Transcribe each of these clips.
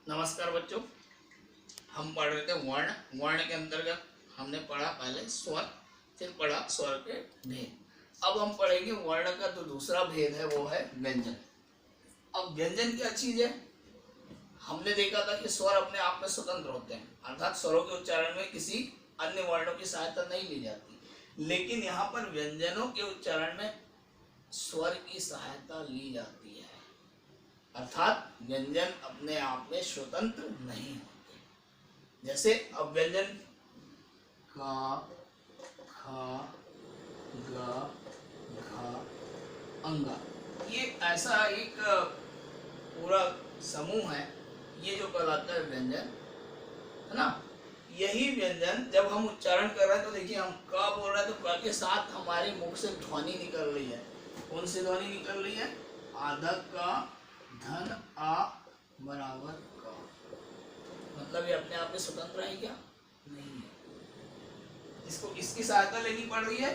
नमस्कार बच्चों, हम पढ़ रहे थे वर्ण। वर्ण के अंतर्गत हमने पढ़ा पहले स्वर, फिर पढ़ा स्वर के भेद। अब हम पढ़ेंगे वर्ण का जो दूसरा भेद है वो है व्यंजन। अब व्यंजन क्या चीज है? हमने देखा था कि स्वर अपने आप में स्वतंत्र होते हैं, अर्थात स्वरों के उच्चारण में किसी अन्य वर्णों की सहायता नहीं ली जाती, लेकिन यहाँ पर व्यंजनों के उच्चारण में स्वर की सहायता ली जाती है, अर्थात व्यंजन अपने आप में स्वतंत्र नहीं होते। जैसे अब व्यंजन का, खा, ग, घा, अंगा, ये ऐसा एक पूरा समूह है, ये जो कहलाता है व्यंजन, है ना। यही व्यंजन जब हम उच्चारण कर रहे हैं तो देखिए हम का बोल रहे हैं तो का के साथ हमारे मुख से ध्वनि निकल रही है। कौन सी ध्वनि निकल रही है? आधक का धन आ बराबर का। मतलब ये अपने आप में स्वतंत्र है क्या? नहीं है। इसको किसकी सहायता लेनी पड़ रही है?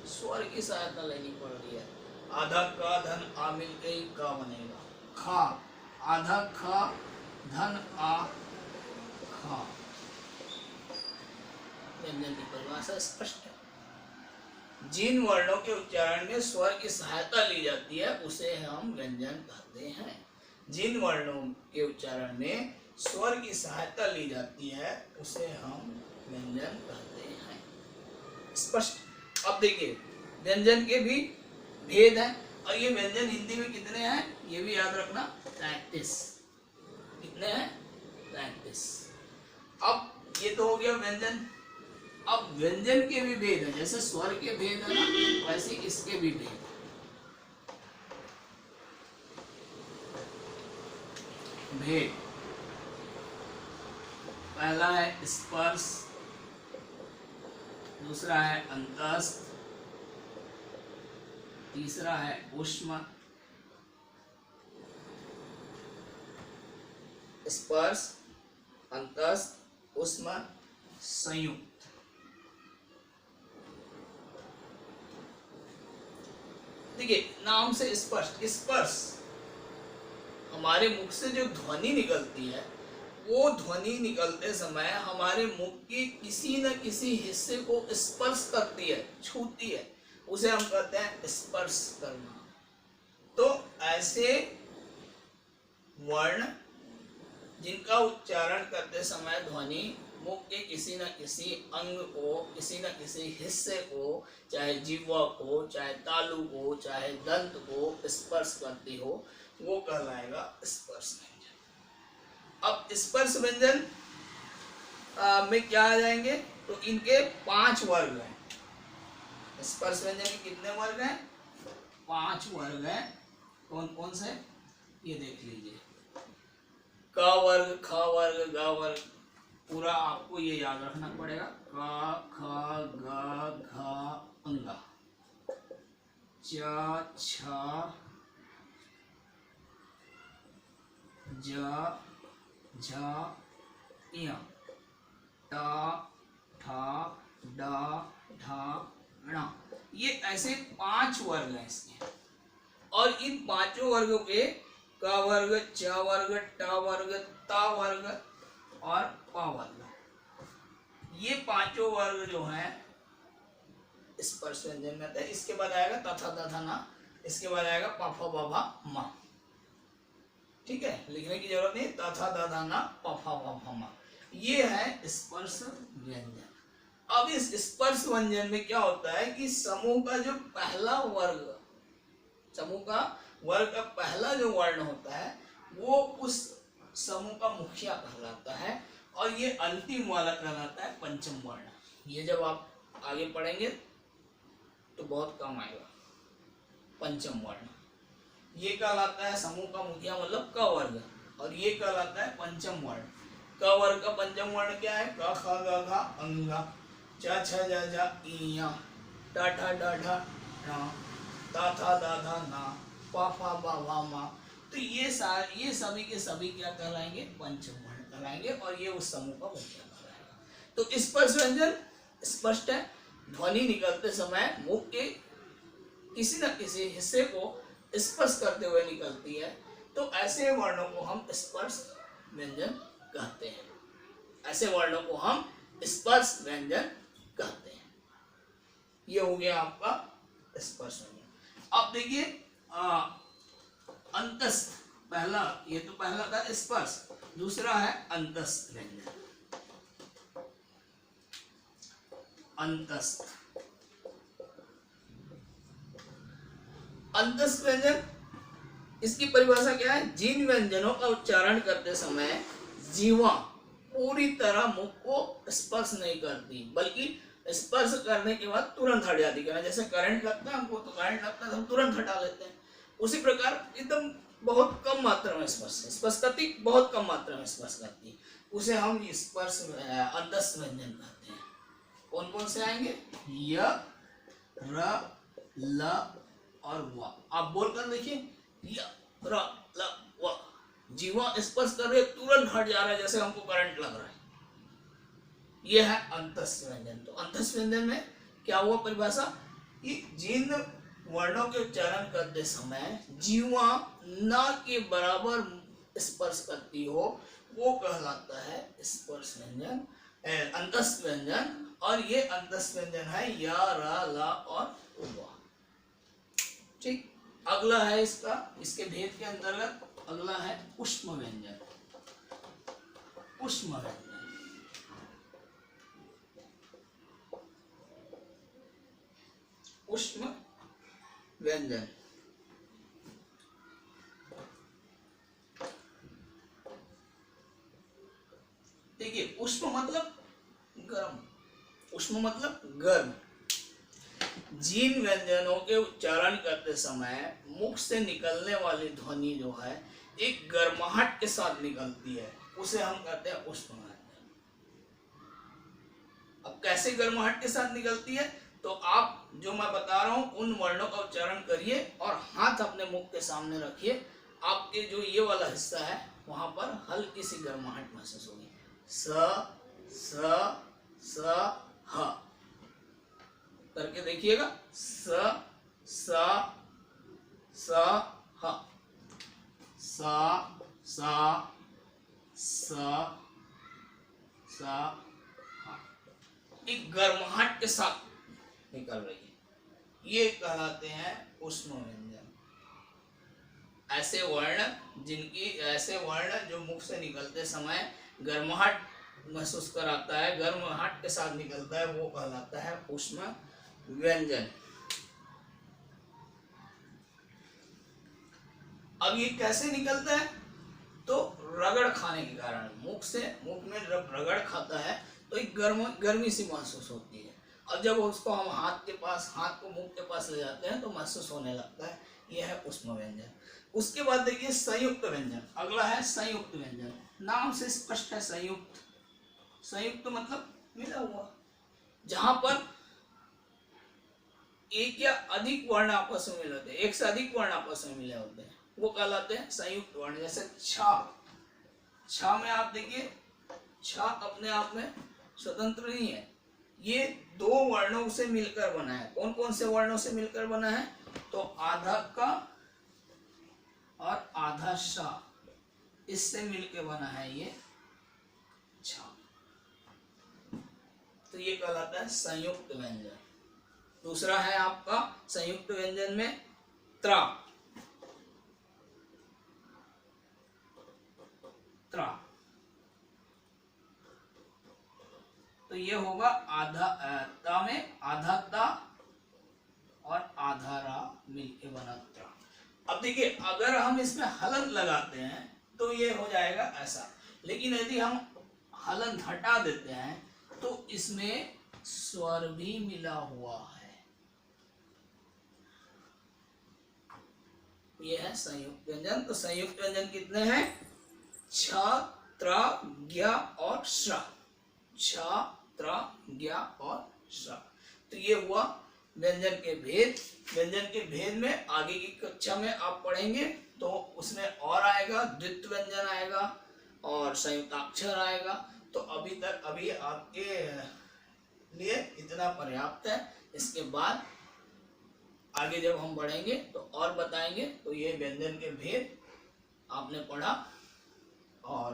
स्वर की सहायता लेनी पड़ रही है। आधा का धन आ मिलके ही का बनेगा। खा, आधा खा धन आ खा। व्यंजन की परिभाषा स्पष्ट है। जिन वर्णों के उच्चारण में स्वर की सहायता ली जाती है उसे हम व्यंजन कहते हैं। जिन वर्णों के उच्चारण में स्वर की सहायता ली जाती है उसे हम व्यंजन कहते हैं। स्पष्ट। अब देखिए व्यंजन के भी भेद हैं, और ये व्यंजन हिंदी में कितने हैं ये भी याद रखना, 33। कितने हैं? 33। अब ये तो हो गया व्यंजन। अब व्यंजन के भी भेद है, जैसे स्वर के भेद है ना, वैसे इसके भी भेद है। भेद पहला है स्पर्श, दूसरा है अंतस्थ, तीसरा है ऊष्म। स्पर्श, अंतस्थ, ऊष्म, संयुक्त। देखिए नाम से स्पर्श, स्पर्श हमारे मुख से जो ध्वनि निकलती है, वो ध्वनि निकलते समय हमारे मुख के किसी न किसी हिस्से को स्पर्श करती है, छूती है, उसे हम कहते हैं स्पर्श करना। तो ऐसे वर्ण जिनका उच्चारण करते समय ध्वनि मुख के किसी न किसी अंग को, किसी न किसी हिस्से को, चाहे जिह्वा को, चाहे तालु को, चाहे दंत को स्पर्श करती हो, वो कहलाएगा स्पर्श व्यंजन। अब स्पर्श व्यंजन में क्या आ जाएंगे? तो इनके 5 वर्ग हैं। स्पर्श व्यंजन के कितने वर्ग हैं? 5 वर्ग हैं। कौन कौन से ये देख लीजिए। क वर्ग, ख वर्ग, ग वर्ग, पूरा आपको ये याद रखना पड़ेगा। क, ख, ग, घ, अंगा, च, छ, ज, झ, ञ, ट, ठ, ड, ढ, ण। ये ऐसे 5 वर्ग हैं इसके, और इन 5 वर्गों के क वर्ग, च वर्ग, ट वर्ग, त वर्ग और प वर्ग, ये 5 वर्ग जो हैं स्पर्श व्यंजन में आते हैं। इसके बाद आएगा तथा तथा ना, इसके बाद आएगा प फ ब भ म। ठीक है, लिखने की जरूरत नहीं, तथा तथा ना प फ ब भ म, ये है स्पर्श व्यंजन। अब इस स्पर्श व्यंजन में क्या होता है कि समूह का जो पहला वर्ग, समूह का वर्ग का पहला जो वर्ण होता है वो उस समूह का मुखिया कहलाता है, और ये अंतिम वाला कहलाता है पंचम वर्ण। ये जब आप आगे पढ़ेंगे तो बहुत काम आएगा। पंचम वर्ण ये कहलाता है समूह का मुखिया, मतलब क वर्ग, और ये कहलाता है पंचम वर्ण। क वर्ग का पंचम वर्ण क्या है? क, ख, ग, घ, अंगा, च, छ, ज, झ, ञ, ट, ठ, ड, ढ, ण, ता, था, दा, धा, ना, पा, फा, बा, भा, मा। तो ये सभी के सभी क्या कहलाएंगे? पंचम वर्ण कहलाएंगे, और ये उस समूह का मुखिया कहलाएगा। तो स्पर्श व्यंजन स्पष्ट है, ध्वनि निकलते समय मुख के किसी न किसी हिस्से को स्पर्श करते हुए निकलती है, तो ऐसे वर्णों को हम स्पर्श व्यंजन कहते हैं। ऐसे वर्णों को हम स्पर्श व्यंजन कहते हैं। ये हो गया आपका स्पर्श व्यंजन। अब देखिए अंतस्थ, पहला ये तो पहला था स्पर्श, दूसरा है अंतस्थ व्यंजन। अंतस्थ, अंतस्थ व्यंजन, इसकी परिभाषा क्या है? जिन व्यंजनों का उच्चारण करते समय जीवा पूरी तरह मुख को स्पर्श नहीं करती, बल्कि स्पर्श करने के बाद तुरंत हट जाती है। जैसे करंट लगता है हमको, तो करंट लगता है तो हम तुरंत हटा लेते हैं। उसी प्रकार एकदम बहुत कम मात्रा में स्पर्श करती, बहुत कम मात्रा में स्पर्श करती, उसे हम स्पर्श अंतस्थ व्यंजन कहते हैं। कौन कौन से आएंगे? य, र, ल और व। आप बोलकर देखिए, य, र, ल, व। जीवा स्पर्श कर रहे, तुरंत हट जा रहा है जैसे हमको करंट लग रहा है। यह है अंतस्थ व्यंजन। तो अंतस्थ व्यंजन में क्या हुआ परिभाषा कि जिन वर्णों के उच्चारण करते समय जीवा न के बराबर स्पर्श करती हो, वो कहलाता है स्पर्श व्यंजन, अंतस्थ व्यंजन। और ये अंतस्थ व्यंजन है य, र, ल और व। ठीक, अगला है इसके भेद के अंतर्गत अगला है ऊष्म व्यंजन। ऊष्म व्यंजन, ऊष्म व्यंजन, देखिए ऊष्म मतलब गर्म, ऊष्म मतलब गर्म। जिन व्यंजनों के उच्चारण करते समय मुख से निकलने वाली ध्वनि जो है एक गर्माहट के साथ निकलती है, उसे हम कहते हैं ऊष्म व्यंजन। अब कैसे गर्माहट के साथ निकलती है? तो आप जो मैं बता रहा हूं उन वर्णों का उच्चारण करिए और हाथ अपने मुख के सामने रखिए। आपके जो ये वाला हिस्सा है वहां पर हल्की सी गर्माहट महसूस होगी। स, स, स, ह करके देखिएगा। स, स, स, ह, स, स, स, स, ह। एक गर्माहट के साथ निकल रही है, ये कहलाते हैं ऊष्म व्यंजन। ऐसे वर्ण जो मुख से निकलते समय गर्माहट महसूस कराता है, गर्माहट के साथ निकलता है, वो कहलाता है ऊष्म व्यंजन। अब ये कैसे निकलता है? तो रगड़ खाने के कारण, मुख में जब रगड़ खाता है तो एक गर्मी सी महसूस होती है। अब जब उसको हम हाथ को मुख के पास ले जाते हैं तो महसूस होने लगता है। यह है ऊष्म व्यंजन। उसके बाद देखिए संयुक्त व्यंजन। अगला है संयुक्त व्यंजन। नाम से स्पष्ट है संयुक्त। संयुक्त मतलब मिला हुआ, जहां पर एक या अधिक वर्ण आपस में मिले होते हैं, एक से अधिक वर्ण आपस में मिले होते हैं, वो कहलाते हैं संयुक्त वर्ण। जैसे छ में आप देखिए, छ अपने आप में स्वतंत्र नहीं है, ये दो वर्णों से मिलकर बना है। कौन कौन से वर्णों से मिलकर बना है? तो आधा क और आधा श, इससे मिलकर बना है ये छ। तो ये कहलाता है संयुक्त व्यंजन। दूसरा है आपका संयुक्त व्यंजन में त्रा। तो ये होगा आधा ता में आधा ता और आधा रा मिलके बना त्रा। अब देखिए अगर हम इसमें हलन लगाते हैं तो ये हो जाएगा ऐसा, लेकिन यदि हम हलन हटा देते हैं तो इसमें स्वर भी मिला हुआ है। ये है संयुक्त व्यंजन। तो संयुक्त व्यंजन कितने हैं? छ, त्र, ज्ञ और श्र। छ, त्र, ज्ञ और श्र। तो ये हुआ व्यंजन के भेद। व्यंजन के भेद में आगे की कक्षा में आप पढ़ेंगे तो उसमें और आएगा, द्वित्व व्यंजन आएगा और संयुक्ताक्षर आएगा। तो अभी आपके लिए इतना पर्याप्त है। इसके बाद आगे जब हम बढ़ेंगे तो और बताएंगे। तो ये व्यंजन के भेद आपने पढ़ा और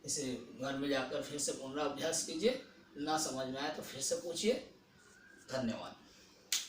इसे घर में जाकर फिर से पुनराभ्यास कीजिए। ना समझ में आए तो फिर से पूछिए। धन्यवाद।